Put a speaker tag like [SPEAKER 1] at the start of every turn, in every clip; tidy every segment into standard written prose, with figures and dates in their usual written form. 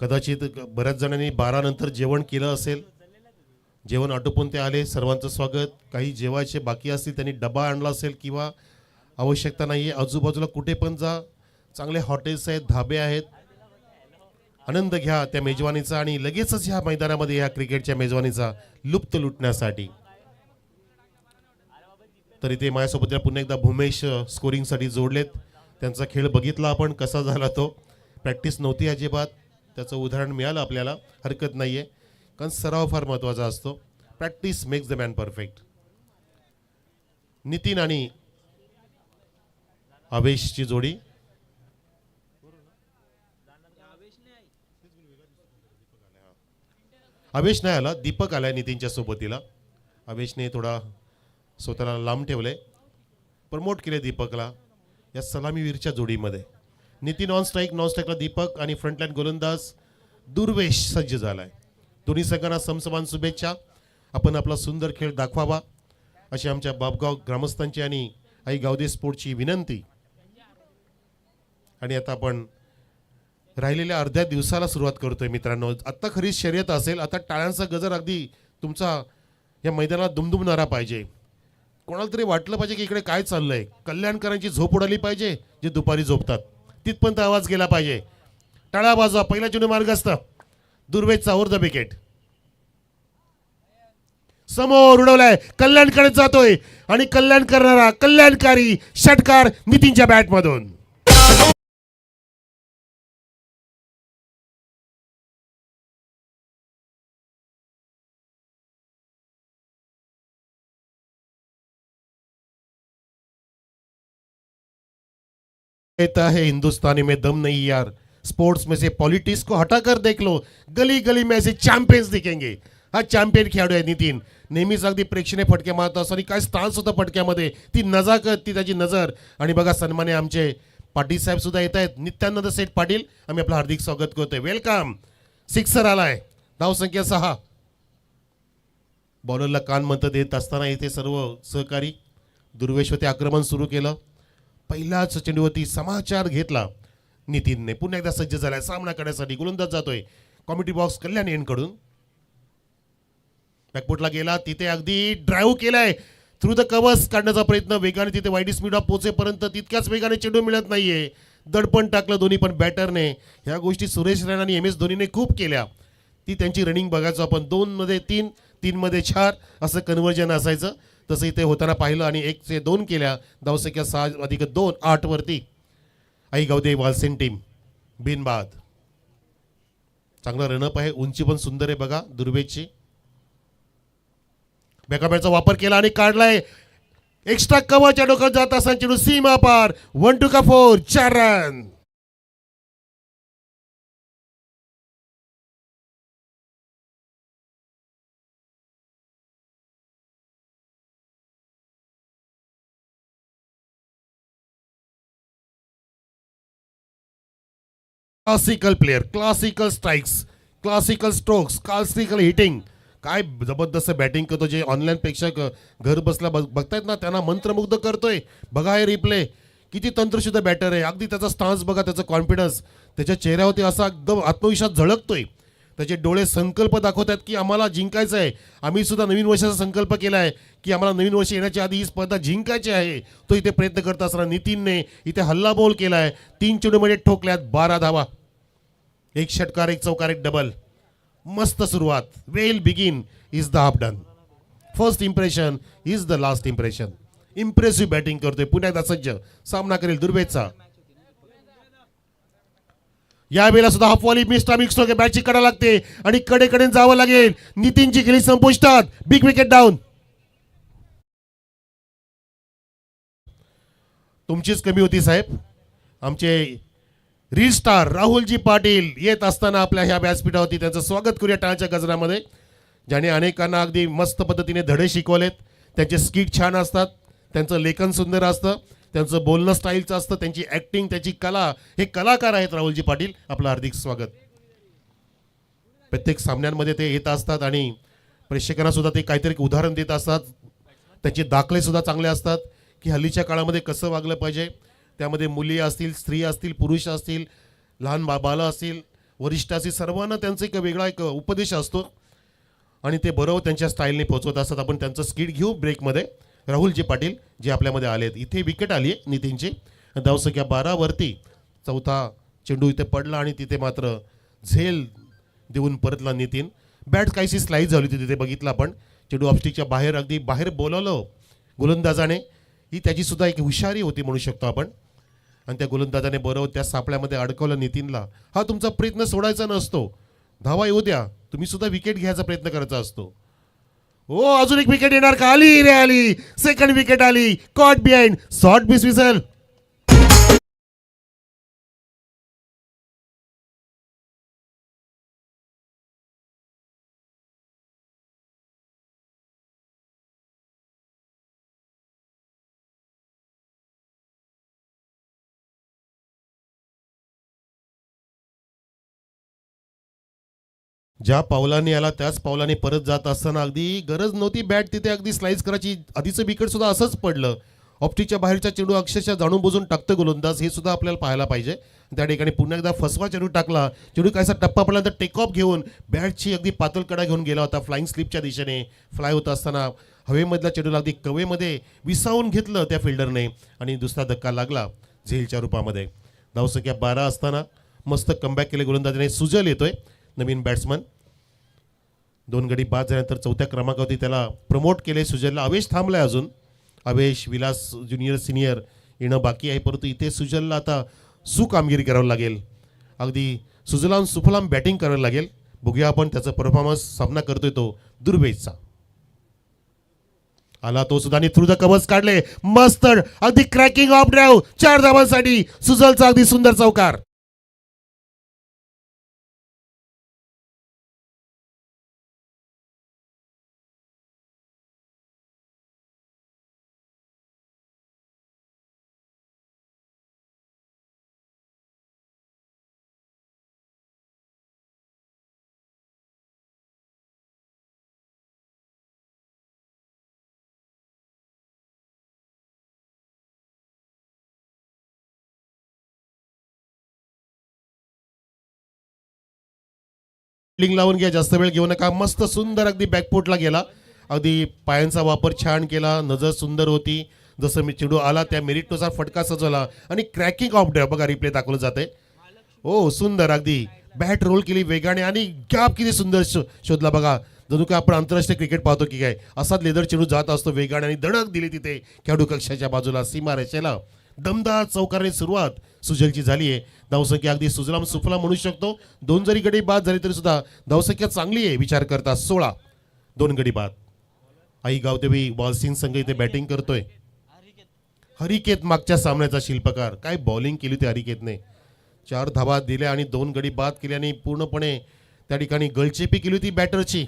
[SPEAKER 1] कदाचित बऱ्याच जणांनी 12 नंतर जेवण केलं असेल, जेवण आटोपून ते आले, सर्वांचं स्वागत. काही जेवायचे बाकी असतील त्यांनी डबा आणला असेल किंवा आवश्यकता नाही आहे, आजूबाजूला कुठे पण जा, चांगले हॉटेल्स आहेत, धाबे आहेत, आनंद घ्या त्या मेजवानीचा आणि लगेचच ह्या मैदानामध्ये ह्या क्रिकेटच्या मेजवानीचा लुप्त लुटण्यासाठी. तर इथे माझ्यासोबत पुन्हा एकदा भूमेश स्कोरिंगसाठी जोडलेत. त्यांचा खेळ बघितला आपण कसा झाला तो. प्रॅक्टिस नव्हती अजिबात, त्याचं उदाहरण मिळालं आपल्याला, हरकत नाही आहे, कारण सराव फार महत्त्वाचा असतो. Practice makes the man perfect. Nitin आणि आवेशची जोडी. आवेश नाही आला, दीपक आलाय नितीनच्या सोबतीला. आवेशने थोडा स्वतःला लांब ठेवलंय, प्रमोट केले दीपकला या सलामीवीरच्या जोडीमध्ये. नितीन ऑन स्ट्राईक, नॉन स्ट्राईकला दीपक आणि फ्रंटलाईन गोलंदाज दुर्वेश सज्ज झालाय. दोन्ही संघांना समसमान शुभेच्छा. आपण आपला सुंदर खेळ दाखवावा अशी आमच्या बापगाव ग्रामस्थांची आणि आई गावदे स्पोर्टची विनंती. आणि आता आपण राहिलेल्या अर्ध्या दिवसाला सुरुवात करतोय मित्रांनो. आत्ता खरी शर्यत असेल. आता टाळ्यांचा गजर अगदी तुमचा या मैदानात दुमदुमणारा पाहिजे. कोणाला तरी वाटलं पाहिजे की इकडे काय चाललंय. कल्याणकरांची झोप उडाली पाहिजे जे दुपारी झोपतात, तिथपर्यंत आवाज गेला पाहिजे. टाळा वाजवा. पहिला चेंडू मार्गस्थ, दुर्वेशचा ओव्हर द विकेट. समोर उडवलाय, कल्याणकडे जातोय आणि कल्याण करणारा कल्याणकारी षटकार नितीनच्या बॅटमधून. कहता है हिंदुस्तानी में दम नहीं यार, स्पोर्ट्स में से पॉलिटिक्स को हटाकर देख लो, गली गली में ऐसे चॅम्पियन्स दिखेंगे. हा चॅम्पियन खेळाडू आहे नितीन. नेहमीच अगदी प्रेक्षणीय फटके मारत असतो आणि काय स्टान्स होता फटक्यामध्ये, ती नजाकत, ती त्याची नजर. आणि बघा सन्माने आमचे पाटील साहेब सुद्धा येत आहेत. नित्यानंद सेठ पाटील, आम्ही आपलं हार्दिक स्वागत करतोय. वेलकम. सिक्सर आलाय, धाव संख्या 6. बॉलरला कान मतं देत असताना इथे सर्व सहकारी. दुर्वेशवती आक्रमण सुरू केलं. पहिल्याच चेंडूवरती समाचार घेतला नितीनने. पुन्हा एकदा सज्ज झालाय सामना करण्यासाठी. गोलंदाज जातोय कॉमेडी बॉक्स कल्याण एंडकडून. बॅकफुटला गेला, तिथे अगदी ड्राईव्ह केलाय, थ्रू द कव्हर्स काढण्याचा प्रयत्न वेगाने. तिथे वाईड स्पीड ऑफ पोहोचेपर्यंत तितक्याच वेगाने चेंडू मिळत नाहीये. दडपण टाकलं दोन्ही पण बॅटरने. ह्या गोष्टी सुरेश रैना आणि MS धोनीने खूप केल्या. ती त्यांची रनिंग बघायचो आपण. 2 मध्ये 3, 3 मध्ये 4 असं कन्व्हर्जन असायचं. तसं इथे होताना पाहिलं आणि 1 से 2 केल्या. धावसंख्या 6+2 8 वरती. आई गावदे वालसेन टीम बिनबाद. चांगला रनअप आहे, उंची पण सुंदर आहे बघा दुर्वेशची. बॅकअपचा वापर केला आणि काढलाय. एक्स्ट्रा कव्हरच्या डोक्यात जात असताना चेंडू सीमा पार. 1-2 का 4, 4 run. Classical player, classical strikes, classical strokes, classical hitting. काय जबरदस्त बॅटिंग करतो. जे ऑनलाईन प्रेक्षक घर बसल्या बघतायत ना, त्यांना मंत्रमुग्ध करतोय. बघा हे रिप्ले, किती तंत्रशुद्ध बॅटर आहे. अगदी त्याचा स्टान्स बघा, त्याचा कॉन्फिडन्स, त्याच्या चेहऱ्यावरती असा एकदम आत्मविश्वास झळकतोय. त्याचे डोळे संकल्प दाखवतात की आम्हाला जिंकायचं आहे. आम्ही सुद्धा नवीन वर्षाचा संकल्प केला आहे की आम्हाला नवीन वर्ष येण्याच्या आधी ही स्पर्धा जिंकायची आहे. तो इथे प्रयत्न करत असताना नितीनने इथे हल्ला बॉल केलाय. 3 चेंडूमध्ये ठोकल्यात 12 धावा. 1 षटकार, 1 चौकार, 1 डबल. मस्त सुरुवात. Well begin is the half done. First impression is the last impression. Impressive batting करतोय. पुन्हा एकदा सज्ज सामना करेल दुर्वेशचा. यावेळेला सुद्धा हाफ वॉली मिस्टा मिक्स होके बॅटची कडा लागते आणि कडेकडे जावं लागेल. नितीनची खेळी संपुष्टात. Big wicket down. तुमचीच कमी होती साहेब. आमचे रील स्टार राहुलजी पाटील येत असताना आपल्या ह्या व्यासपीठावरती त्यांचं स्वागत करूया टाळ्याच्या गजरामध्ये. ज्याने अनेकांना अगदी मस्त पद्धतीने धडे शिकवलेत. त्यांचे स्किट छान असतात, त्यांचं लेखन सुंदर असतं, त्यांचं बोलणं स्टाईलचं असतं, त्यांची ॲक्टिंग, त्याची कला. हे कलाकार आहेत राहुलजी पाटील. आपलं हार्दिक स्वागत. प्रत्येक सामन्यांमध्ये ते येत असतात आणि प्रेक्षकांना सुद्धा ते काहीतरी उदाहरण देत असतात. त्यांचे दाखले सुद्धा चांगले असतात की हल्लीच्या काळामध्ये कसं वागलं पाहिजे. त्यामध्ये मुली असतील, स्त्री असतील, पुरुष असतील, लहान बालं असतील, वरिष्ठाची सर्वांना त्यांचा एक वेगळा एक उपदेश असतो आणि ते बरोबर त्यांच्या स्टाईलने पोहोचवत असतात. आपण त्यांचं स्किट घेऊ ब्रेकमध्ये. राहुलजी पाटील जे आपल्यामध्ये आले आहेत. इथे विकेट आली आहे नितीनची. धावसंख्या 12 वरती. चौथा चेंडू इथे पडला आणि तिथे मात्र झेल देऊन परतला नितीन. बॅट काहीशी स्लाईड झाली होती तिथे बघितलं आपण. चेंडू ऑफस्टिकच्या बाहेर अगदी बाहेर बोलावलं गोलंदाजाने. ही त्याची सुद्धा एक हुशारी होती म्हणू शकतो आपण. आणि त्या गोलंदाजाने बरोबर त्या सापळ्यामध्ये अडकवलं नितीनला. हा तुमचा प्रयत्न सोडायचा नसतो. धावा येऊ द्या. तुम्ही सुद्धा विकेट घ्यायचा प्रयत्न करायचा असतो. ओ अजून एक विकेट येणार का? आली रे आली. सेकंड विकेट आली. Caught behind. Short dismissal. ज्या पावलाने आला त्याच पावलाने परत जात असताना अगदी गरज नव्हती बॅट तिथे अगदी स्लाइस करायची. आधीचं विकेट सुद्धा असंच पडलं. ऑप्टिकच्या बाहेरच्या चेंडू अक्षरशः जाणून बुजून टाकतं गोलंदाज. हे सुद्धा आपल्याला पाहायला पाहिजे. त्या ठिकाणी पुन्हा एकदा फसवा चेंडू टाकला. चेंडू कायसा टप्पा पडल्यानंतर टेक ऑफ घेऊन बॅटची अगदी पातळ कडा घेऊन गेला होता फ्लाइंग स्लिपच्या दिशेने. फ्लाय होत असताना हवेमधल्या चेंडूला अगदी कवेमध्ये विसावून घेतलं त्या फिल्डरने आणि दुसरा धक्का लागला झेलच्या रूपामध्ये. धावसंख्या 12 असताना मस्त कमबॅक केले गोलंदाजाने. सुजल येतोय नवीन बॅट्समन. 2 गडी बाद झाल्यानंतर चौथ्या क्रमांकावरती त्याला प्रमोट केले सुजलला. अवेश थांबलाय अजून. अवेश विलास ज्युनियर सिनियर येणं बाकी आहे. परंतु इथे सुजलला आता कामगिरी करावी लागेल. अगदी सुजलाम सुफलाम बॅटिंग करावी लागेल. बघूया आपण त्याचा परफॉर्मन्स सामना करतोय तो दुर्वेशचा. आला तो सुद्धा थ्रू द कव्हर्स काढले. मस्त अगदी क्रॅकिंग ऑफ ड्राईव्ह. 4 धावांसाठी सुजलचा अगदी सुंदर चौकार. फिल्डिंग लावून घ्या. जास्त वेळ घेऊ नका. मस्त सुंदर अगदी बॅकफुटला गेला. अगदी पायांचा वापर छान केला. नजर सुंदर होती. जसं मी चेंडू आला त्या मेरिटनुसार फटका सजवला आणि क्रॅकिंग ऑफ ड्राईव्ह बघा रिप्ले दाखवलं जाते. ओ सुंदर अगदी बॅट रोल केली वेगाने आणि गॅप किती सुंदर शोधला बघा. जणू काय आपण आंतरराष्ट्रीय क्रिकेट पाहतो की काय. असाच लेदर चेंडू जात असतो वेगाने आणि धडक दिली तिथे खेळाडू कक्षाच्या बाजूला सीमा रेषेला. दमदार चौकाराने सुरुवात सुजलची झाली आहे. धावसंख्या अगदी सुजलाम सुफलाम म्हणू शकतो. 2 जरी गडी बाद झाली तरी सुद्धा धावसंख्या चांगली आहे विचार करता. 16 2 गडी बाद. आई गावदेवी वालसिंग संघ इथे बॅटिंग करतोय. हरिकेत मागच्या सामन्याचा शिल्पकार. काय बॉलिंग केली होती हरिकेतने. 4 धावा दिल्या आणि 2 गडी बाद केल्याने पूर्णपणे त्या ठिकाणी गळचेपी केली होती बॅटरची.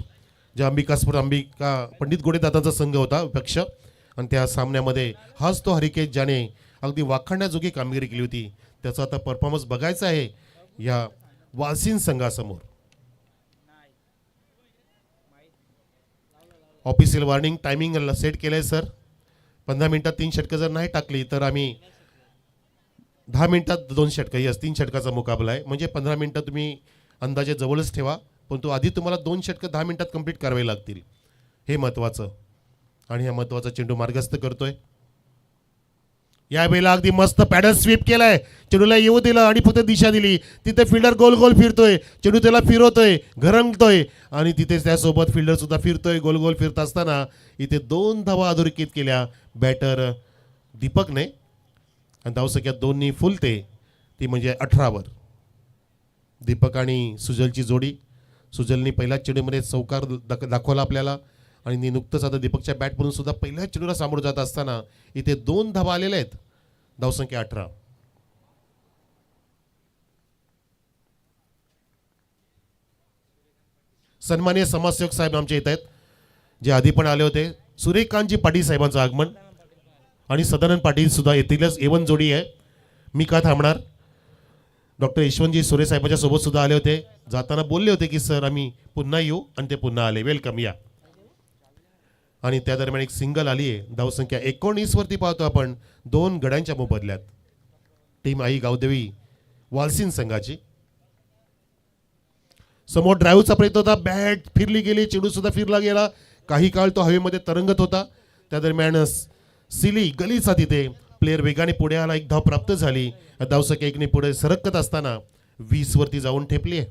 [SPEAKER 1] ज्या अंबिका पंडित गोडेदादांचा संघ होता पक्ष आणि त्या सामन्यामध्ये हाच तो हरिकेत ज्याने अगदी वाखाणण्याजोगी कामगिरी केली होती. त्याचा आता परफॉर्मन्स बघायचा आहे या वालसिंग संघासमोर. ऑफिशियल वॉर्निंग टायमिंग सेट केलंय सर. 15 मिनिटात 3 षटकं जर नाही टाकली तर आम्ही 10 मिनिटात 2 षटकं. यस 3 षटकाचा मुकाबला आहे. म्हणजे 15 मिनिटं तुम्ही अंदाजे जवळच ठेवा. पण तो आधी तुम्हाला 2 षटकं 10 मिनिटात कंप्लीट करावे लागतील. हे महत्त्वाचं. आणि हा महत्त्वाचा चेंडू मार्गस्थ करतोय. यावेळेला अगदी मस्त पॅडल स्वीप केलाय. चेंडूला येऊ दिलं आणि फक्त दिशा दिली. तिथे फिल्डर गोल गोल फिरतोय. चेंडू त्याला फिरवतोय घरंगतोय आणि तिथे त्यासोबत फिल्डर सुद्धा फिरतोय. गोल गोल फिरत असताना इथे 2 धावा अधोरेखित केल्या बॅटर दीपकने. आणि धावसंख्या 2नी फुलते ती म्हणजे 18वर. दीपक आणि सुजलची जोडी. सुजलनी पहिल्या चेंडूमध्ये चौकार दाखवला आपल्याला आणि नुकतंच आता दीपकच्या बॅटमधून सुद्धा पहिल्या चेंडूला सामोरं जात असताना इथे 2 धावा आलेल्या आहेत. धावसंख्या 18. सन्माननीय समाजसेवक साहेब आमचे येत आहेत जे आधी पण आले होते. सूर्यकांतजी पाटील साहेबांचं आगमन आणि सदानंद पाटील सुद्धा येतीलच. एवन जोडी आहे. मी का थांबणार. डॉक्टर यशवंतजी सुरे साहेबांच्या सोबत सुद्धा आले होते. जाताना बोलले होते की सर आम्ही पुन्हा येऊ आणि ते पुन्हा आले. वेलकम या. आणि त्या दरम्यान एक सिंगल आली आहे. धावसंख्या 19 वरती पाहतो आपण 2 गड्यांच्या मोबदल्यात. टीम आई गावदेवी वालसिंग संघाची. समोर ड्राईव्हचा प्रयत्न होता, बॅट फिरली गेली, चेंडू सुद्धा फिरला गेला, काही काळ तो हवेमध्ये तरंगत होता. त्या दरम्यान सिली गलीचा तिथे प्लेयर वेगाने पुढे आला, एक धाव प्राप्त झाली. धावसंख्या एकने पुढे सरकत असताना 20 वरती जाऊन ठेपली आहे.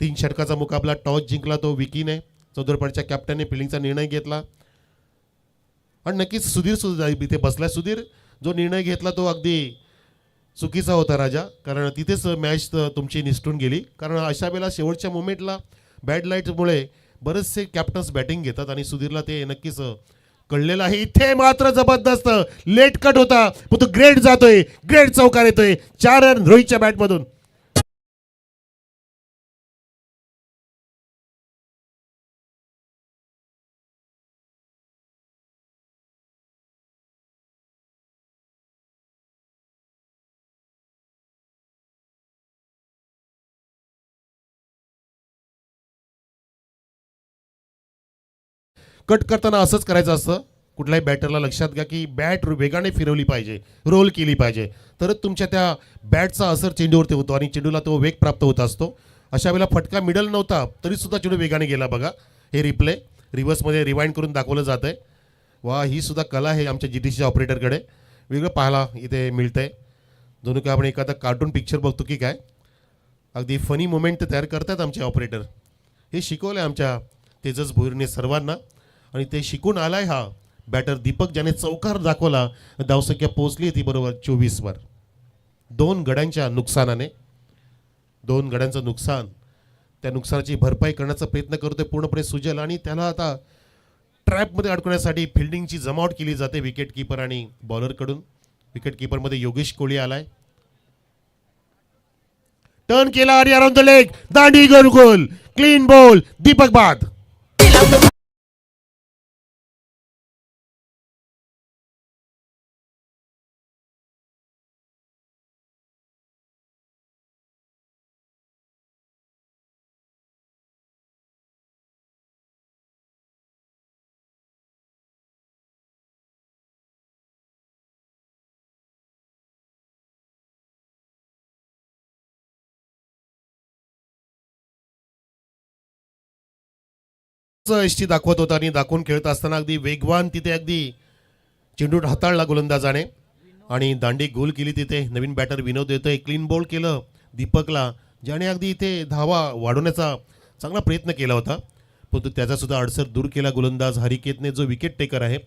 [SPEAKER 1] 3 षटकाचा मुकाबला, टॉस जिंकला तो विकीने. चौदरपाडच्या कॅप्टनने फिल्डिंगचा निर्णय घेतला आणि नक्कीच सुधीर सुद्धा इथे बसलाय. सुधीर, जो निर्णय घेतला तो अगदी चुकीचा होता राजा, कारण तिथेच मॅच तुमची निसटून गेली. कारण अशा वेळेला शेवटच्या मोमेंटला बॅड लाईटमुळे बरेचसे कॅप्टन्स बॅटिंग घेतात आणि सुधीरला ते नक्कीच कळलेलं आहे. इथे मात्र जबरदस्त लेट कट होता, पण तो ग्रेट जातोय, ग्रेट चौकार येतोय. 4 रन रोहितच्या बॅटमधून. कट करताना असंच करायचं असतं. कुठल्याही बॅटरला लक्षात घ्या की बॅट वेगाने फिरवली पाहिजे, रोल केली पाहिजे, तरच तुमच्या त्या बॅटचा असर चेंडूवरती होतो आणि चेंडूला तो वेग प्राप्त होत असतो. अशा वेळेला फटका मिडल नव्हता तरी सुद्धा चेंडू वेगाने गेला. बघा, हे रिप्ले रिव्हर्समध्ये रिवाइंड करून दाखवलं जात आहे. वा, ही सुद्धा कला आहे आमच्या GTCच्या ऑपरेटरकडे. वेगळं पाहायला इथे मिळतंय, जणू काय आपण एखादा कार्टून पिक्चर बघतो की काय. अगदी फनी मोमेंट तयार करतात आमचे ऑपरेटर. हे शिकवलं आहे आमच्या तेजस भोईरने सर्वांना आणि ते शिकून आलाय हा बॅटर दीपक, ज्याने चौकार दाखवला. धावसंख्या पोहोचली ती बरोबर 24 वर. 2 गड्यांच्या नुकसानाने, 2 गड्यांचं नुकसान, त्या नुकसानाची भरपाई करण्याचा प्रयत्न करतोय पूर्णपणे सुजल. आणि त्याला आता ट्रॅपमध्ये अडकवण्यासाठी फिल्डिंगची जमावट केली जाते विकेट कीपर आणि बॉलरकडून. विकेट कीपरमध्ये योगेश कोळी आलाय. टर्न केला आणि around the leg, Dandi goal, clean ball, Deepak बाद. एसटी दाखवत होता आणि दाखवून खेळत असताना अगदी वेगवान तिथे अगदी चेंडू हाताळला गोलंदाजाने आणि दांडी गोल केली. तिथे नवीन बॅटर विनोद येतोय, क्लीन बॉल केलं दीपकला, ज्याने अगदी इथे धावा वाढवण्याचा चांगला प्रयत्न केला होता, परंतु त्याचा सुद्धा अडसर दूर केला गोलंदाज हरिकेतने, जो विकेट टेकर आहे.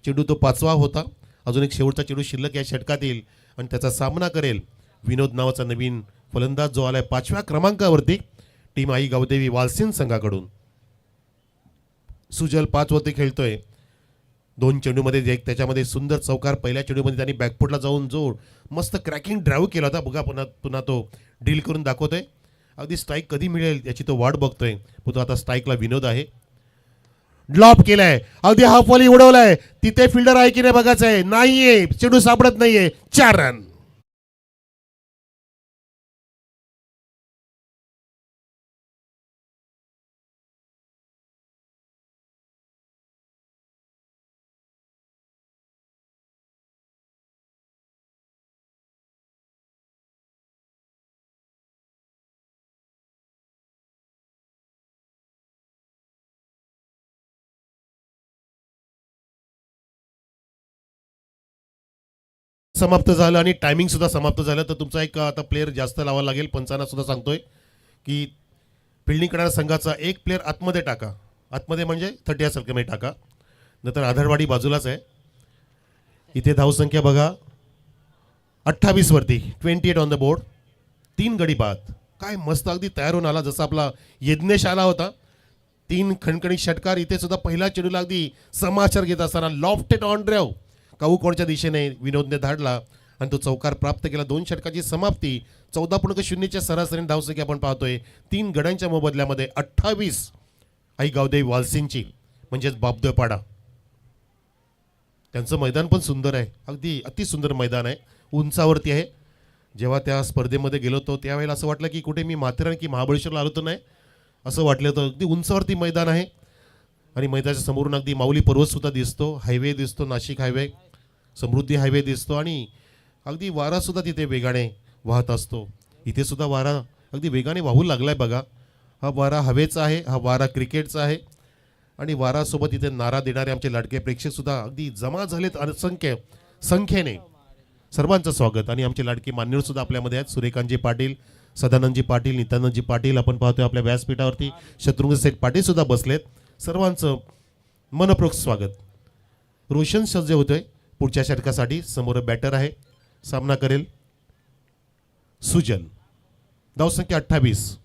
[SPEAKER 1] चेंडू तो 5वा होता. अजून एक शेवटचा चेंडू शिल्लक या षटकात येईल आणि त्याचा सामना करेल विनोद नावाचा नवीन फलंदाज, जो आलाय 5व्या क्रमांकावरती टीम आई गावदेवी वालसिन संघाकडून. सुजल 5 वरती खेळतोय. 2 चेंडूमध्ये एक त्याच्यामध्ये सुंदर चौकार. पहिल्या चेंडूमध्ये त्यांनी बॅकफुटला जाऊन जोड मस्त क्रॅकिंग ड्राईव्ह केला होता. बघा, पुन्हा तो डील करून दाखवतोय. अगदी स्ट्राईक कधी मिळेल याची तो वाट बघतोय. पुन्हा आता स्ट्राईकला विनोद आहे. ड्रॉप केलाय, अगदी हाफ वॉली उडवलाय. तिथे फिल्डर आहे की नाही बघायचं आहे. नाहीये, चेंडू सापडत नाहीये. 4 रन. समाप्त झालं आणि टायमिंग सुद्धा समाप्त झालं. तर तुमचा एक आता प्लेअर जास्त लावावा लागेल. पंचांना सुद्धा सांगतोय की फिल्डिंग करणाऱ्या संघाचा एक प्लेअर आतमध्ये टाका. आतमध्ये म्हणजे 30 सर्कलमध्ये टाका, नंतर आधारवाडी बाजूलाच आहे. इथे धावसंख्या बघा 28 वरती, 28 ऑन द बोर्ड. 3 गडी बाद. काय मस्त अगदी तयार होऊन आला, जसा आपला यज्ञेश आला होता. 3 खणखणीत षटकार. इथे सुद्धा पहिल्या चेंडूला अगदी समाचार घेत असताना लॉफ्टेड ऑन ड्राईव्ह काऊ कोणच्या दिशेने विनोदने धाडला आणि तो चौकार प्राप्त केला. 2 षटकाची समाप्ती. 14.0च्या सरासरीने धावसंख्या आपण पाहतोय. 3 गड्यांच्या मोबदल्यामध्ये 28 आई गावदेवी वालसिंची, म्हणजेच बापदेवपाडा. त्यांचं मैदान पण सुंदर आहे, अगदी अतिसुंदर मैदान आहे, उंचावरती आहे. जेव्हा त्या स्पर्धेमध्ये गेलो होतो त्यावेळेला असं वाटलं की कुठे मी माथेरान की महाबळेश्वरला आलो तर नाही, असं वाटलं होतं. अगदी उंचावरती मैदान आहे आणि मैदानाच्या समोरून अगदी माऊली पर्वतसुद्धा दिसतो, हायवे दिसतो, नाशिक हायवे, समृद्धी हायवे दिसतो आणि अगदी वारासुद्धा तिथे वेगाने वाहत असतो. इथे सुद्धा वारा अगदी वेगाने वाहू लागलाय बघा. हा वारा हवेचा आहे, हा वारा क्रिकेटचा आहे आणि वारासोबत इथे नारा देणारे आमचे लाडके प्रेक्षक सुद्धा अगदी जमा झालेत संख्येने. सर्वांचं स्वागत. आणि आमचे लाडके मान्यवर सुद्धा आपल्यामध्ये आहेत. सूर्यकांतजी पाटील, सदानंदजी पाटील, नित्यानंदजी पाटील आपण पाहतोय आपल्या व्यासपीठावरती. शत्रुघ्न सेठ पाटील सुद्धा बसलेत. सर्वांचं मनपूर्वक स्वागत. रोशन सज्ज होतोय पुढच्या षटकासाठी. समोर बॅटर आहे, सामना करेल सुजल. धावसंख्या 28.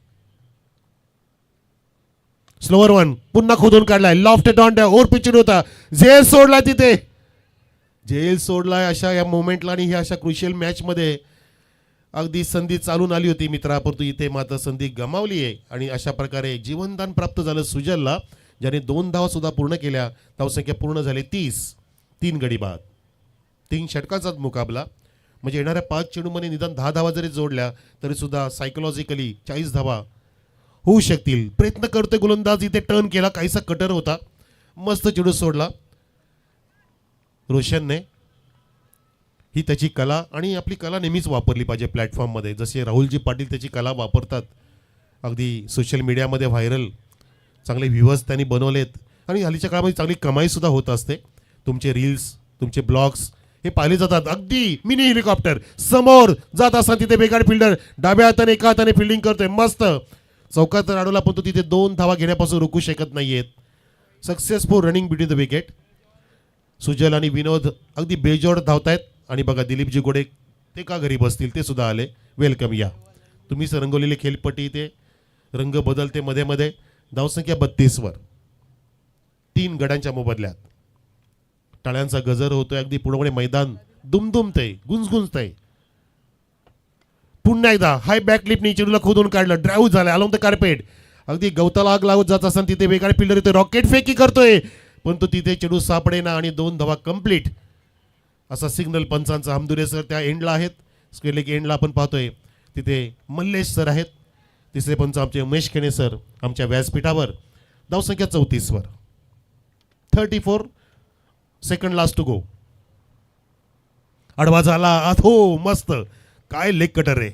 [SPEAKER 1] स्लोअर वन पुन्हा खोदून काढलाय. लॉफ्ट डॉन ओर पिचड होता. झेल सोडला तिथे, झेल सोडलाय अशा या मोमेंटला. आणि ही अशा क्रुशियल मॅच मध्ये अगदी संधी चालून आली होती मित्रा, परंतु इथे मात्र संधी गमावली आहे. आणि अशा प्रकारे जीवनदान प्राप्त झालं सुजलला, ज्याने 2 धावा सुद्धा पूर्ण केल्या. धावसंख्या पूर्ण झाली 30. 3 गडी बाद. 3 षटकांचा मुकाबला म्हणजे येणाऱ्या 5 चेंडूमध्ये निदान 10 धावा जरी जोडल्या तरी सुद्धा सायकोलॉजिकली 40 धावा होऊ शकतील. प्रयत्न करतोय गोलंदाज. इथे टर्न केला, काहीसा कटर होता, मस्त चेंडू सोडला रोशनने. ही त्याची कला, आणि आपली कला नेहमीच वापरली पाहिजे प्लॅटफॉर्ममध्ये. जसे राहुलजी पाटील त्याची कला वापरतात, अगदी सोशल मीडियामध्ये व्हायरल चांगले व्ह्यूअर्स त्यांनी बनवलेत आणि हल्लीच्या काळामध्ये चांगली कमाईसुद्धा होत असते. तुमचे रील्स, तुमचे ब्लॉग्स हे पाहिले जातात. अगदी मिनी हेलिकॉप्टर समोर जात असताना तिथे बेगाड फिल्डर डाव्या हाताने एका हाताने फिल्डिंग करतोय. मस्त चौकात अडवला, पण तो तिथे 2 धावा घेण्यापासून रोखू शकत नाहीयेत. Successful running between the wicket. Sujal आणि विनोद अगदी बेजोड धावतायत. आणि बघा दिलीपजी गोडे ते का घरी बसतील, ते सुद्धा आले. वेलकम. या तुम्हीच रंगवलेली खेळपट्टी. ते रंग बदलते मध्ये मध्ये. धावसंख्या 32 वर. 3 गड्यांच्या मोबदल्यात. टाळ्यांचा गजर होतोय. अगदी पुढे मैदान दुमदुमतंय, गुंजगुंजतंय. पुन्हा एकदा हाय बॅकलिपनी चेंडूला खोदून काढलं. ड्राईव्ह झालाय अलोंग द कार्पेट. अगदी गवताला आग लावत जात असताना तिथे वेगाने फिल्डर येतोय. रॉकेट फेकी करतोय, पण तो तिथे चेंडू सापडेना आणि 2 धावा कंप्लीट. असा सिग्नल पंचांचा. हमदुरे सर त्या एंडला आहेत. स्क्वेअर एंडला आपण पाहतोय तिथे मल्लेश सर आहेत. तिसरे पंच आमचे उमेश खेणे सर आमच्या व्यासपीठावर. धावसंख्या 34 वर. 34 सेकंड लास्ट टू गो. आडवा झाला. हो मस्त, काय लेग कटर रे.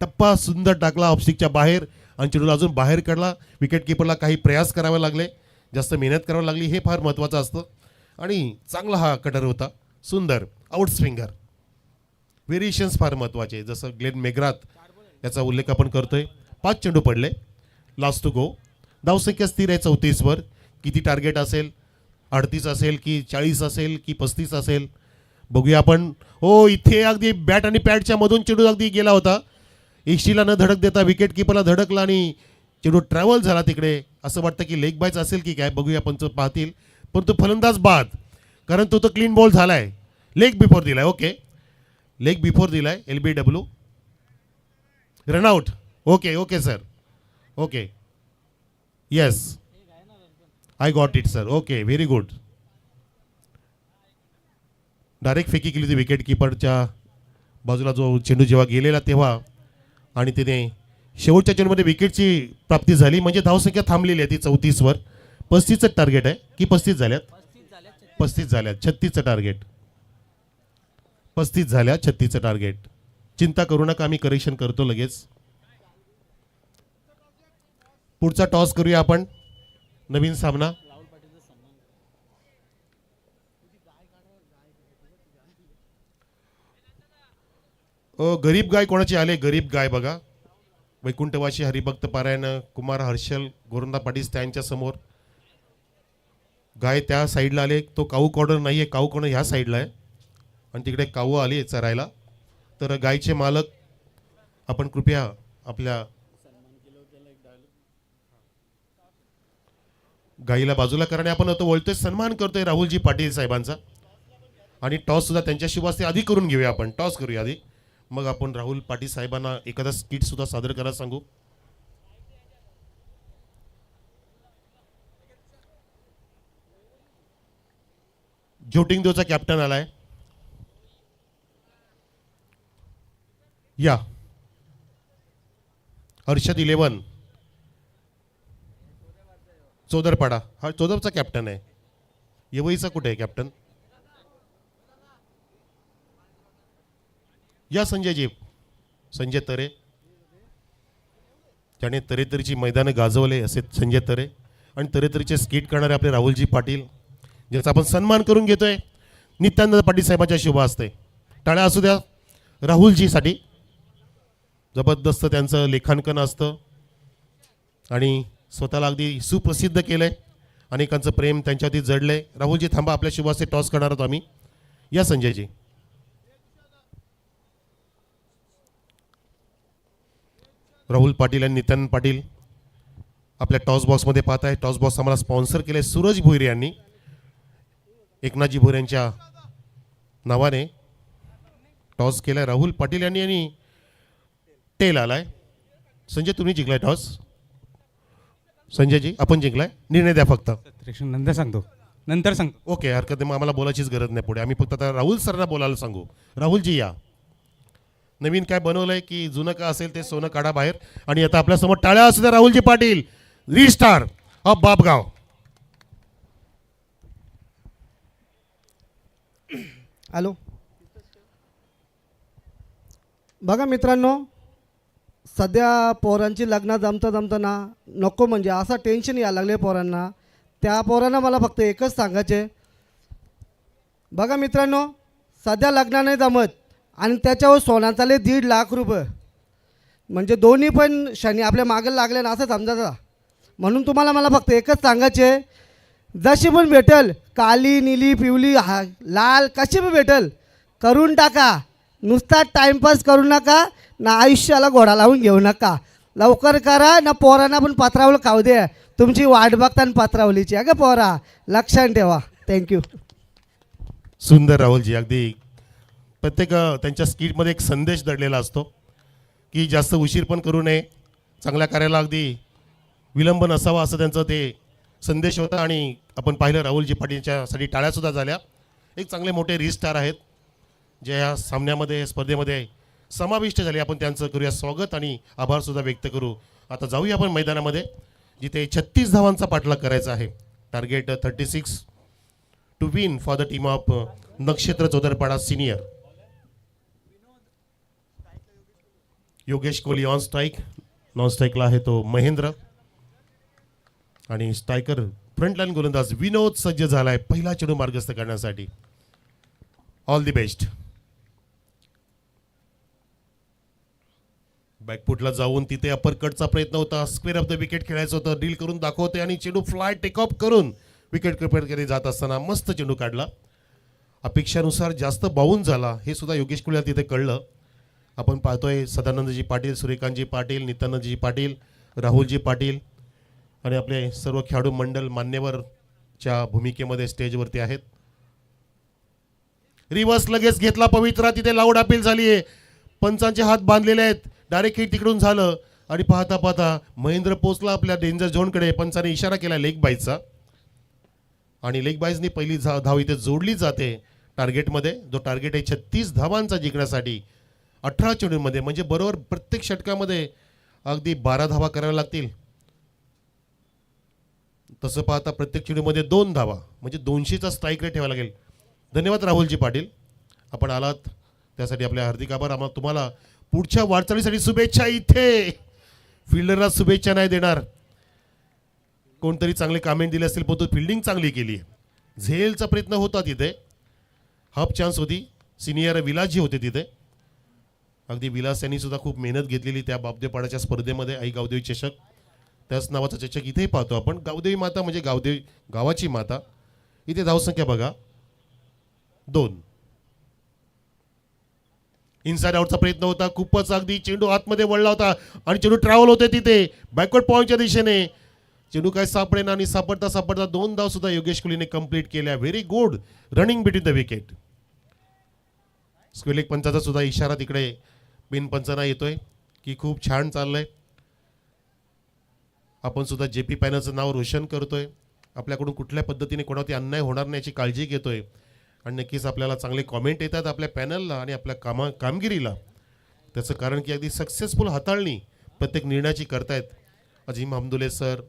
[SPEAKER 1] टप्पा सुंदर टाकला ऑफस्टिकच्या बाहेर आणि चेंडूला अजून बाहेर काढला. विकेट किपरला काही प्रयास करावे लागले, जास्त मेहनत करावी लागली, हे फार महत्त्वाचं असतं. आणि चांगला हा कटर होता. सुंदर आउट स्विंगर. व्हेरिएशन्स फार महत्त्वाचे, जसं ग्लेन मेग्राथ याचा उल्लेख आपण करतोय. 5 चेंडू पडले, लास्ट टू गो. धावसंख्या स्थिर आहे 34 वर. किती टार्गेट असेल, 38 असेल की 40 असेल की 35 असेल, बघूया आपण. हो इथे अगदी बॅट आणि पॅडच्या मधून चेंडू अगदी गेला होता. इष्टीला न धडक देता विकेट किपरला धडकला आणि चेंडू ट्रॅव्हल झाला तिकडे. असं वाटतं की लेग बायच असेल की काय, बघूया पंच पाहतील. पण तो फलंदाज बाद, कारण तो क्लीन बॉल झालाय. लेग बिफोर दिलाय. ओके, लेग बिफोर दिलाय. LBW run out. Okay okay sir, okay yes I got it sir. Okay very good. Direct फेकी केली होती विकेट किपरच्या बाजूला जो चेंडू जेव्हा गेलेला तेव्हा, आणि तिने शेवटच्या चेंडूमध्ये विकेटची प्राप्ती झाली. म्हणजे धावसंख्या थांबलेली आहे ती 34 वर. 35चं टार्गेट आहे की 35 झाल्यात? 35 झाल्यात. 36चं टार्गेट. 35 झाल्या, 36चं टार्गेट. चिंता करू नका, आम्ही करेक्शन करतो लगेच. पुढचा टॉस करूया आपण. नवीन सामना. गरीब गाय कोणाचे आले? गरीब गाय बघा, वैकुंठवासी हरिभक्त पारायण कुमार हर्षल गोरंदा पाटील त्यांच्या समोर. गाय त्या साईडला आले. तो काऊ कॉर्नर नाही आहे, काऊ कॉर्नर ह्या साईडला आहे आणि तिकडे काऊ आली चरायला. तर गायचे मालक आपण कृपया आपल्या गाईला बाजूला करणे. आपण आता बोलतोय, सन्मान करतोय राहुलजी पाटील साहेबांचा. आणि टॉस सुद्धा त्यांच्याशी वाजते. आधी करून घेऊया आपण, टॉस करूया आधी, मग आपण राहुल पाटील साहेबांना एखादा स्किट सुद्धा सादर करायला सांगू. ज्योतिंगदेवचा कॅप्टन आलाय. या हर्षद 11 चौदरपाडा, हा चौदरचा कॅप्टन आहे. येवईचा कुठे आहे कॅप्टन? या संजय जी, संजय तरे. ज्याने तऱ्हेतऱ्हेची मैदानं गाजवले असे संजय तरे आणि तऱ्हेतऱ्हेचे स्किट करणारे आपले राहुलजी पाटील, ज्याचा आपण सन्मान करून घेतोय. नित्यानंद पाटील साहेबांच्या शुभ हस्ते टाळ्या असू द्या राहुलजीसाठी. जबरदस्त त्यांचं लेखांकन असतं आणि स्वतःला अगदी सुप्रसिद्ध केलं आहे. अनेकांचं प्रेम त्यांच्यावरती जडलं. राहुलजी थांबा, आपल्या शुभ हस्ते टॉस करणार आहोत आम्ही. या संजयजी. राहुल पाटील आणि नित्यानंद पाटील आपल्या टॉस बॉक्समध्ये पाहत आहे. टॉस बॉक्स आम्हाला स्पॉन्सर केले सूरज भोईरे यांनी, एकनाथजी भोईरे यांच्या नावाने टॉस केलाय राहुल पाटील यांनी आणि टेल आलाय. संजय तुम्ही जिंकलाय टॉस. संजयजी आपण जिंकलाय, निर्णय द्या फक्त.
[SPEAKER 2] नंतर सांगतो.
[SPEAKER 1] ओके, हरकत नाही, आम्हाला बोलायचीच गरज नाही पुढे. आम्ही फक्त आता राहुल सरना बोलायला सांगू. राहुलजी या. नवीन काय बनवलंय की जुनं का असेल ते सोनं काढा बाहेर. आणि आता आपल्यासमोर टाळ्या असू द्या राहुलजी पाटील, रीस्टार ऑफ बापगाव.
[SPEAKER 3] हॅलो, बघा मित्रांनो, सध्या पोरांची लग्न जमता नको म्हणजे असं टेन्शन यायला लागले पोरांना. त्या पोरांना मला फक्त एकच सांगायचे, बघा मित्रांनो, सध्या लग्न नाही जमत आणि त्याच्यावर सोना चालले 1.5 लाख रुपये, म्हणजे दोन्ही पण शनी आपल्या मागे लागले ना असं समजायचं. म्हणून तुम्हाला मला फक्त एकच सांगायचे, जशी पण भेटेल, काली नीली पिवली लाल कशी पण भेटेल करून टाका. नुसता टाईमपास करू नका ना, आयुष्याला घोडा लावून घेऊ नका. लवकर करा ना, पोरांना पण पत्रावलं खाऊ दे. तुमची वाट बघताना पत्रावलीची अगं पोरा, लक्षात ठेवा. थँक्यू.
[SPEAKER 1] सुंदर राहुलजी. अगदी प्रत्येक त्यांच्या स्किटमध्ये एक संदेश दडलेला असतो की जास्त उशीर पण करू नये, चांगल्या कार्याला अगदी विलंब नसावा, असं त्यांचं ते संदेश होता. आणि आपण पाहिलं राहुलजी पाटीलच्यासाठी टाळ्यासुद्धा झाल्या. एक चांगले मोठे रीस्टार आहेत जे ह्या सामन्यामध्ये स्पर्धेमध्ये समाविष्ट झाले. आपण त्यांचं करूया स्वागत आणि आभारसुद्धा व्यक्त करू. आता जाऊया आपण मैदानामध्ये, जिथे 36 धावांचा पाठलाग करायचा आहे. Target 36 to win for the team of Nakshatra Chaudharpada senior. Yogesh Kohli on strike, non स्ट्राईकला आहे तो महेंद्र आणि स्ट्रायकर फ्रंटलाईन गोलंदाज विनोद सज्ज झालाय पहिला चेंडू मार्गस्थ करण्यासाठी. All the best. बॅकफुटला जाऊन तिथे अपरकटचा प्रयत्न होता, स्क्वेअर ऑफ द विकेट खेळायचं होतं, डील करून दाखवते आणि चेंडू फ्लाय टेक ऑफ करून विकेट कीपरकडे जात असताना मस्त चेंडू काढला. अपेक्षानुसार जास्त बाउन्स झाला हे सुद्धा योगेश कोहलीला तिथे कळलं. आपण पाहतोय सदानंदजी पाटील, सूर्यकांतजी पाटील, नित्यानंदजी पाटील, राहुलजी पाटील आणि आपले सर्व खेळाडू मंडळ मान्यवरच्या भूमिकेमध्ये स्टेजवरती आहेत. रिव्हर्स लगेच घेतला पवित्रा, तिथे लाऊड अपील झाली आहे. पंचांचे हात बांधलेले आहेत, डायरेक्ट हिट तिकडून झालं आणि पाहता पाहता महेंद्र पोचला आपल्या डेंजर झोनकडे. पंचाने इशारा केला लेग बाईजचा आणि लेग बाईजनी पहिली धाव इथे जोडली जाते टार्गेटमध्ये. जो टार्गेट आहे 36 धावांचा जिंकण्यासाठी 18 चेंडूंमध्ये, म्हणजे बरोबर प्रत्येक षटकामध्ये अगदी 12 धावा कराव्या लागतील. तसं पाहता प्रत्येक चेंडूमध्ये 2 धावा, म्हणजे 200चा स्ट्राईक रेट ठेवावा लागेल. धन्यवाद राहुलजी पाटील, आपण आलात त्यासाठी आपले हार्दिक आभार. आम्हाला तुम्हाला पुढच्या वाटचालीसाठी शुभेच्छा. इथे फिल्डरला शुभेच्छा नाही देणार, कोणतरी चांगले कमेंट दिले असतील, पण तो फिल्डिंग चांगली केली. झेलचा प्रयत्न होता तिथे, हाफ चान्स होती. सिनियर विलासजी होते तिथे. अगदी विलास यांनी सुद्धा खूप मेहनत घेतलेली त्या बापदेवपाड्याच्या स्पर्धेमध्ये. आई गावदेवी चषक, त्याच नावाचा चषक इथेही पाहतो आपण. गावदेवी माता म्हणजे गावदेवी गावाची माता. इथे धावसंख्या बघा 2. इनसाइड आउटचा प्रयत्न होता, खूपच अगदी चेंडू आतमध्ये वळला होता आणि चेंडू ट्रॅव्हल होते तिथे बॅकवर्ड पॉईंटच्या दिशेने. चेंडू काय सापडेना आणि सापडता सापडता 2 धाव सुद्धा योगेश कोहलीने कंप्लीट केल्या. Very good running between the wicket. स्क्वेलेक पंचाचा सुद्धा इशारा तिकडे बिन पंचांना येतोय की खूप छान चाललंय. आपण सुद्धा JP पॅनलचं नाव रोशन करतोय. आपल्याकडून कुठल्या पद्धतीने कोणावरती अन्याय होणार नाही याची काळजी घेतोय आणि नक्कीच आपल्याला चांगले कॉमेंट येतात आपल्या पॅनलला आणि आपल्या कामगिरीला. त्याचं कारण की अगदी सक्सेसफुल हाताळणी प्रत्येक निर्णयाची करतायत अजिम हमदुले सर,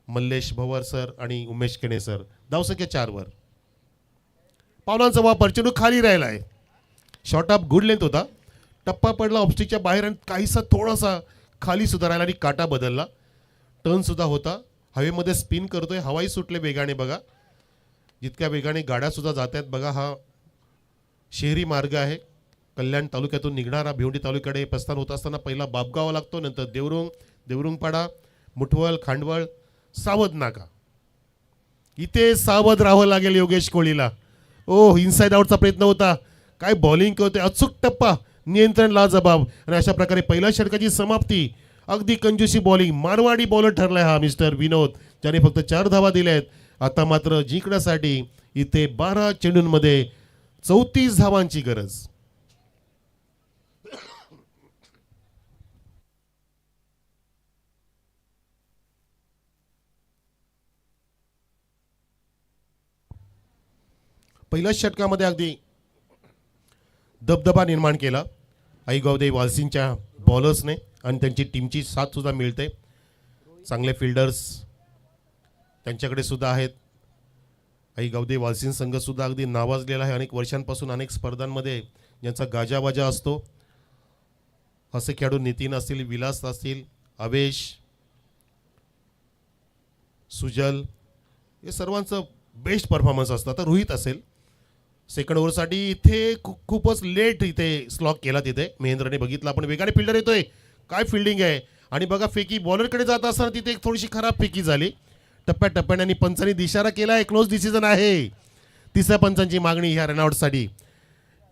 [SPEAKER 1] मल्लेश भवर सर आणि उमेश केणे सर. धावसंख्या 4 वर. पावलांचा वापर, चेंडू खाली राहिला आहे. शॉर्ट ऑफ गुड लेंथ होता, टप्पा पडला ऑब्स्टिकच्या बाहेर आणि काहीसा थोडासा खाली सुद्धा राहिला आणि काटा बदलला, टर्न सुद्धा होता, हवेमध्ये स्पिन करतोय, हवाई सुटले वेगाने बघा, जितक्या वेगाने गाड्या सुद्धा जात आहेत बघा. हा शहरी मार्ग आहे, कल्याण तालुक्यातून निघणारा भिवंडी तालुक्याकडे प्रस्थान होत असताना पहिला बापगाव लागतो, नंतर देवरुंग, देवरुंगपाडा, मुठवल, खांडवळ, सावध नाका. इथे सावध राहावं लागेल योगेश कोहलीला. ओ इनसाइड आउटचा प्रयत्न होता, काय बॉलिंग करतोय, अचूक टप्पा, नियंत्रण लाजबाब. आणि अशा प्रकारे पहिल्या षटकाची समाप्ती. अगदी कंजूसी बॉलिंग, मारवाडी बॉलर ठरलाय हा मिस्टर विनोद, ज्याने फक्त 4 धावा दिल्या आहेत. आता मात्र जिंकण्यासाठी इथे 12 चेंडूंमध्ये 34 धावांची गरज. पहिल्याच षटकामध्ये अगदी दबदबा निर्माण केला आईगावदे वालसींच्या बॉलर्सने आणि त्यांची टीमची साथ सुद्धा मिळते. चांगले फिल्डर्स त्यांच्याकडे सुद्धा आहेत. आईगावदे वालसीन संघ सुद्धा अगदी नावाजलेला आहे, अनेक वर्षांपासून अनेक स्पर्धांमध्ये ज्यांचा गाजावाजा असतो. असे खेळाडू नितीन असतील, विलास असतील, अवेश, सुजल, हे सर्वांचं बेस्ट परफॉर्मन्स असतं. आता रोहित असेल सेकंड ओव्हरसाठी, इथे खूपच लेट इथे स्लॉक केला तिथे महेंद्रने बघितला, पण वेगाने फिल्डर येतोय, काय फिल्डिंग आहे. आणि बघा फेकी बॉलरकडे जात असताना तिथे एक थोडीशी खराब फेकी झाली. टप्प्याटप्प्याने आणि पंचांनी इशारा केला आहे, क्लोज डिसिजन आहे. तिसऱ्या पंचांची मागणी ह्या रनआउटसाठी.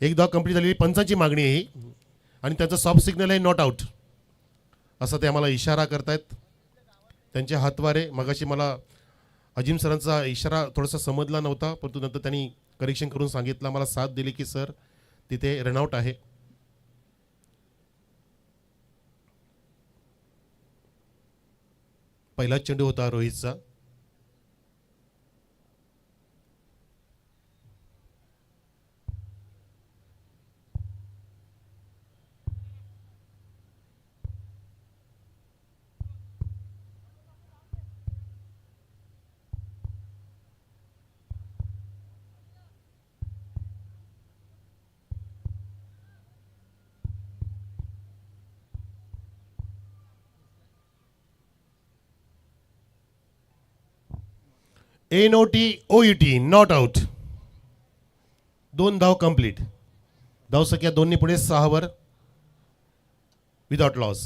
[SPEAKER 1] एक धाव कंप्लीट झालेली पंचांची मागणी आहे ही, आणि त्यांचं सॉफ्ट सिग्नल आहे नॉट आउट असं ते आम्हाला इशारा करतायत. त्यांचे हातवारे मगाशी मला अजिम सरांचा इशारा थोडासा समजला नव्हता, परंतु नंतर त्यांनी करेक्शन करून सांगितलं, मला साथ दिली की सर तिथे रनआउट आहे. पहिलाच चेंडू होता रोहितचा. NOT OUT not out. 2 धाव कंप्लीट. धावसंख्या 2 पुढे 6 वर विदाउट लॉस.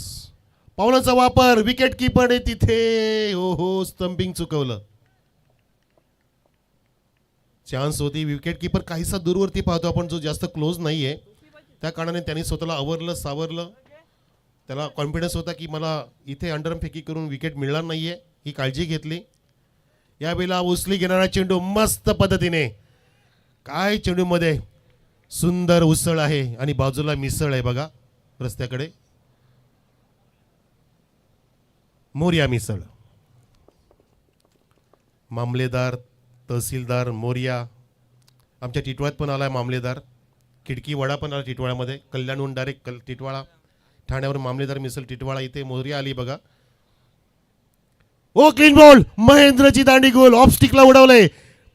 [SPEAKER 1] पावलाचा वापर, विकेट कीपरने तिथे हो स्टंपिंग चुकवलं. चान्स होती, विकेट कीपर काहीसा दूरवरती पाहतो आपण, जो जास्त क्लोज नाहीये, त्या कारणाने त्यांनी स्वतःला आवरलं सावरलं. त्याला कॉन्फिडन्स होता की मला इथे अंडरम फेकी करून विकेट मिळणार नाहीये, ही काळजी घेतली. यावेळेला उचली घेणारा चेंडू मस्त पद्धतीने, काय चेंडूमध्ये सुंदर उसळ आहे आणि बाजूला मिसळ आहे बघा रस्त्याकडे, मोर्या मिसळ. मामलेदार, तहसीलदार मोर्या, आमच्या टिटवाळ्यात पण आलाय मामलेदार, खिडकी वडा पण आला टिटवाळ्यामध्ये, कल्याणहून डायरेक्ट टिटवाळा, ठाण्यावर मामलेदार मिसळ टिटवाळा, इथे मोर्या आली बघा. ओ क्लीन बॉल, महेंद्रची दांडी गोल, ऑफस्टिकला उडवलंय,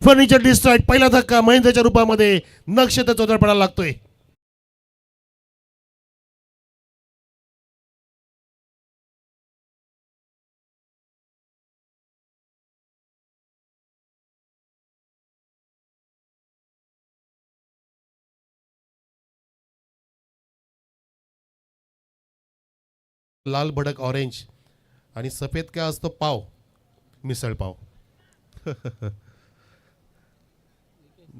[SPEAKER 1] फर्निचर डिस्ट्रॉइड. पहिला धक्का महेंद्रच्या रूपामध्ये नक्षत्र चौथर पडायला लागतोय. लाल भडक ऑरेंज आणि सफेद काय असतो, पाव, मिसळ पाव.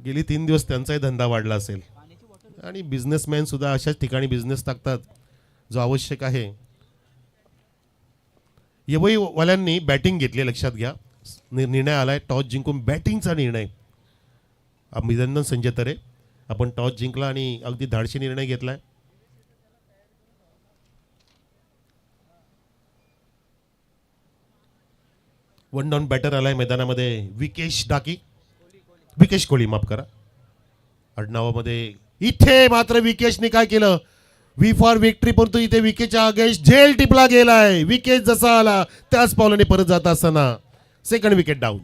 [SPEAKER 1] गेली 3 दिवस त्यांचाही धंदा वाढला असेल, आणि बिझनेसमॅन सुद्धा अशाच ठिकाणी बिझनेस टाकतात जो आवश्यक आहे. वाल्यांनी बॅटिंग घेतली, लक्षात घ्या. निर्णय आलाय टॉस जिंकून बॅटिंगचा निर्णय. अभिनंदन संजय तरे, आपण टॉस जिंकला आणि अगदी धाडशी निर्णय घेतलाय. वन डाऊन बॅटर आलाय मैदानामध्ये विकेश कोहली, माफ करा आडनावामध्ये. इथे मात्र विकेशने काय केलं, व्ही फॉर विक्ट्री, परंतु इथे विकेटच्या अगेन्स्ट झेल टिपला गेलाय. विकेट जसा आला त्याच पावलाने परत जात असताना सेकंड विकेट डाऊन.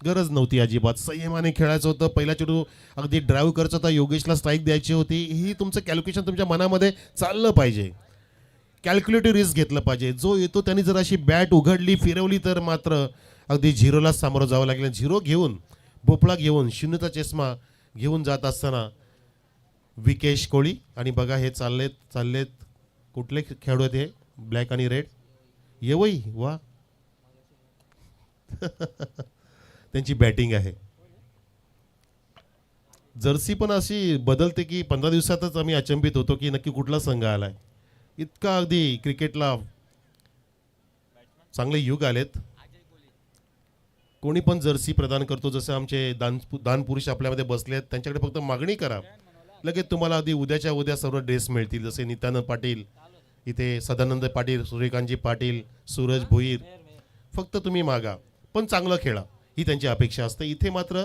[SPEAKER 1] गरज नव्हती अजिबात, संयमाने खेळायचं होतं. पहिला चेंडू अगदी ड्राईव्ह करायचा होता, योगेशला स्ट्राईक द्यायची होती. ही तुमचं कॅल्क्युलेशन तुमच्या मनामध्ये चाललं पाहिजे. कॅल्क्युलेटिव्ह रिस्क घेतलं पाहिजे. जो येतो त्यांनी जर अशी बॅट उघडली फिरवली तर मात्र अगदी झिरोला सामोरं जावं लागेल. झिरो घेऊन भोपळा घेऊन शून्यता चष्मा घेऊन जात असताना विकेश कोळी आणि बघा हे चाललेत कुठले खेळाडू आहेत हे ब्लॅक आणि रेड येवई वा त्यांची बॅटिंग आहे. जर्सी पण अशी बदलते की 15 दिवसातच आम्ही अचंबित होतो की नक्की कुठला संघ आलाय. इतका अगदी क्रिकेटला चांगले युग आलेत. कोणी पण जर्सी प्रदान करतो. जसं आमचे दान पुरुष आपल्यामध्ये बसले आहेत त्यांच्याकडे फक्त मागणी करा लगेच तुम्हाला अगदी उद्याच्या उद्या सर्व ड्रेस मिळतील. जसे नित्यानंद पाटील इथे सदानंद पाटील सूर्यकांतजी पाटील सूरज भोईर फक्त तुम्ही मागा पण चांगलं खेळा ही त्यांची अपेक्षा असते. इथे मात्र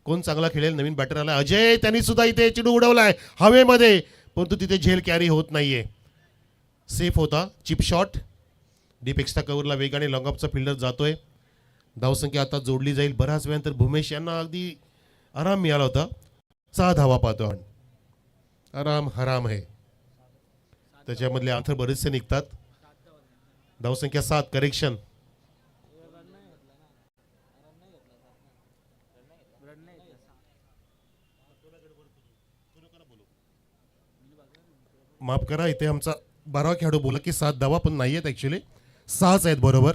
[SPEAKER 1] कोण चांगला खेळेल नवीन बॅटर आला अजय त्यांनी सुद्धा इथे चेंडू उडवलाय हवेमध्ये परंतु तिथे झेल कॅरी होत नाहीये. सेफ होता चिप शॉट डीप एक्स्ट्रा कव्हरला वेगाने लॉंग ऑफचा फिल्डर जातोय. धावसंख्या आता जोडली जाईल. बऱ्याच वेळानंतर भूमेश यांना अगदी आराम मिळाला होता. 6 धावा पाहतो आपण. आराम हराम आहे त्याच्यामधले आन्सर बरेचसे निघतात. धावसंख्या 7 करेक्शन. माफ करा इथे आमचा 12 खेळाडू बोला की 7 धावा पण नाही आहेत ऍक्च्युली 6च आहेत बरोबर.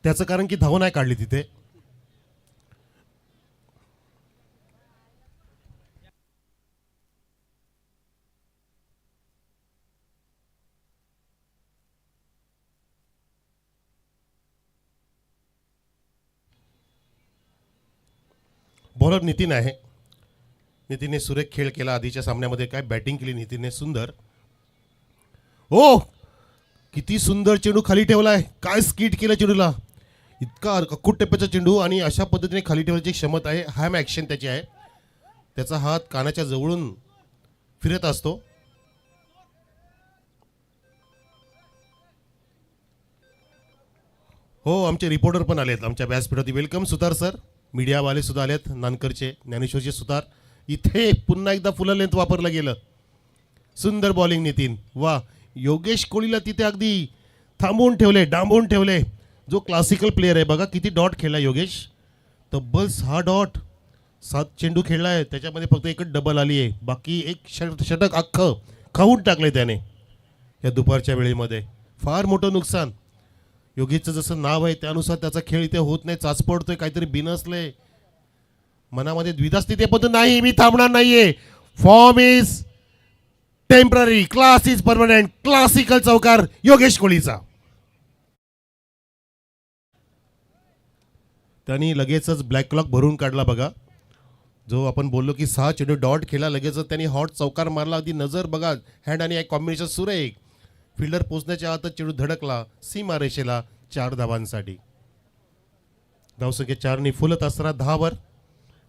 [SPEAKER 1] त्याचं कारण की धाव नाही काढली तिथे. बॉलर नितीन आहे. नितीनने सुरेख खेळ केला आधीच्या सामन्यामध्ये. काय बॅटिंग केली नितीनने सुंदर. ओ किती सुंदर चेंडू खाली ठेवलाय. काय स्किट केलं चेंडूला. इतका अक्कूट टप्प्याचा चेंडू आणि अशा पद्धतीने खाली ठेवण्याची क्षमता आहे. हॅम ॲक्शन त्याची आहे. त्याचा हात कानाच्या जवळून फिरत असतो. हो आमचे रिपोर्टर पण आलेत आमच्या व्यासपीठावरती. वेलकम सुतार सर. मीडियावाले सुद्धा आलेत. नानकरचे ज्ञानेश्वरचे सुतार. इथे पुन्हा एकदा फुल लेंथ वापरलं गेलं. सुंदर बॉलिंग नितीन वा. योगेश कोहलीला तिथे अगदी थांबवून ठेवले डांबवून ठेवले. जो क्लासिकल प्लेअर आहे बघा किती डॉट खेळला योगेश. तब्बल 6 डॉट 7 चेंडू खेळलाय त्याच्यामध्ये फक्त एकच डबल आली आहे. बाकी एक षटक अख्खं खाऊन टाकले त्याने या दुपारच्या वेळेमध्ये. फार मोठं नुकसान. योगेशचं जसं नाव आहे त्यानुसार त्याचा खेळ इथे होत नाही. चाचपडतोय काहीतरी बिनसले मनामध्ये द्विधास्थिती पण नाही मी थांबणार नाहीये. Form is temporary class is permanent. Classical चौकार योगेश कोहलीचा. त्यांनी लगेचच ब्लॅक क्लॉक भरून काढला बघा. जो आपण बोललो की 6 चेंडू डॉट खेळला लगेचच त्यांनी हॉट चौकार मारला. अगदी नजर बघा हँड आणि एक कॉम्बिनेशन सुरेख. फिल्डर पोचण्याच्या आतच चेंडू धडकला सीमा रेषेला 4 धावांसाठी. धावसंख्या 4 फुलत असताना 10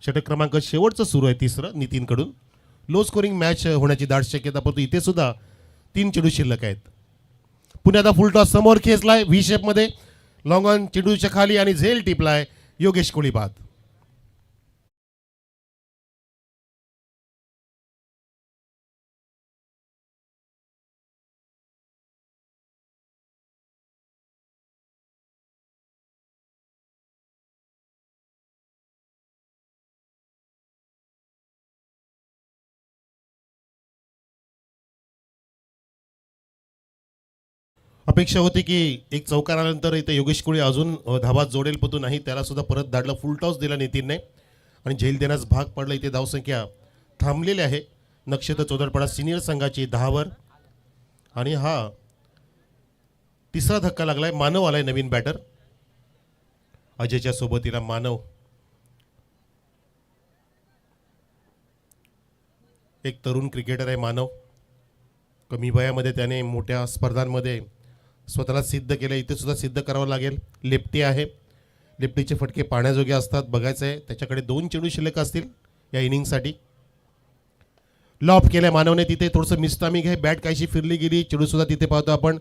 [SPEAKER 1] षटक क्रमांक शेवटचं सुरू आहे तिसरं नितीनकडून. लो स्कोरिंग मॅच होण्याची दाट शक्यता परंतु इथे सुद्धा 3 चेंडू शिल्लक आहेत. पुन्हा आता फुल टॉस समोर खेचलाय व्ही शेपमध्ये. लॉंग ऑन चेंडूच्या खाली आणि झेल टिपलाय योगेश कोहली बाद. अपेक्षा होती की एक चौकार आल्यानंतर इथे योगेश कोहली अजून धावा जोडेल परंतु नाही. त्याला सुद्धा परत धाडला. फुल टॉस दिला नितीनने आणि झेल देण्यास भाग पडला. इथे धावसंख्या थांबलेली आहे. नक्षत्र चौदरपाडा सिनियर संघाची 10 आणि हा तिसरा धक्का लागलाय. मानव आलाय नवीन बॅटर. अजयच्या सोबतीला मानव. एक तरुण क्रिकेटर आहे मानव. कमी वयामध्ये त्याने मोठ्या स्पर्धांमध्ये स्वतःला सिद्ध केलं. इथे सुद्धा सिद्ध करावं लागेल. लेफ्टी आहे. लेफ्टीचे फटके पाहण्याजोगे असतात. बघायचं आहे त्याच्याकडे 2 चेंडू शिल्लक असतील या इनिंगसाठी. लॉप केल्या मानवने. तिथे थोडंसं मिस्टामिक आहे. बॅट काहीशी फिरली गेली. चेंडू सुद्धा तिथे पाहतो आपण.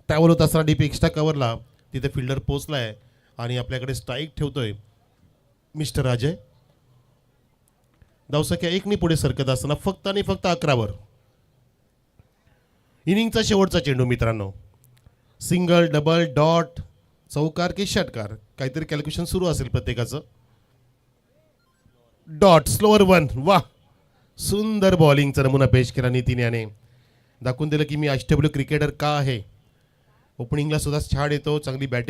[SPEAKER 1] ट्रॅव्हल होत असताना डीप एक्स्ट्रा कव्हरला तिथे फिल्डर पोचलाय आणि आपल्याकडे स्ट्राईक ठेवतोय. मिस्टर अजय. धावसंख्या 1 पुढे सरकत असताना फक्त आणि फक्त 11 इनिंगचा शेवटचा चेंडू मित्रांनो. सिंगल, डबल, डॉट, चौकार की षटकार, काहीतरी कॅल्क्युलेशन सुरू असेल प्रत्येकाचं. Dot, slower 1. वा, सुंदर बॉलिंगचा नमुना पेश केला नितीन याने. दाखवून दिलं की मी अष्टपैलू क्रिकेटर का आहे. ओपनिंगला सुद्धा छाड येतो, चांगली बॅटिंग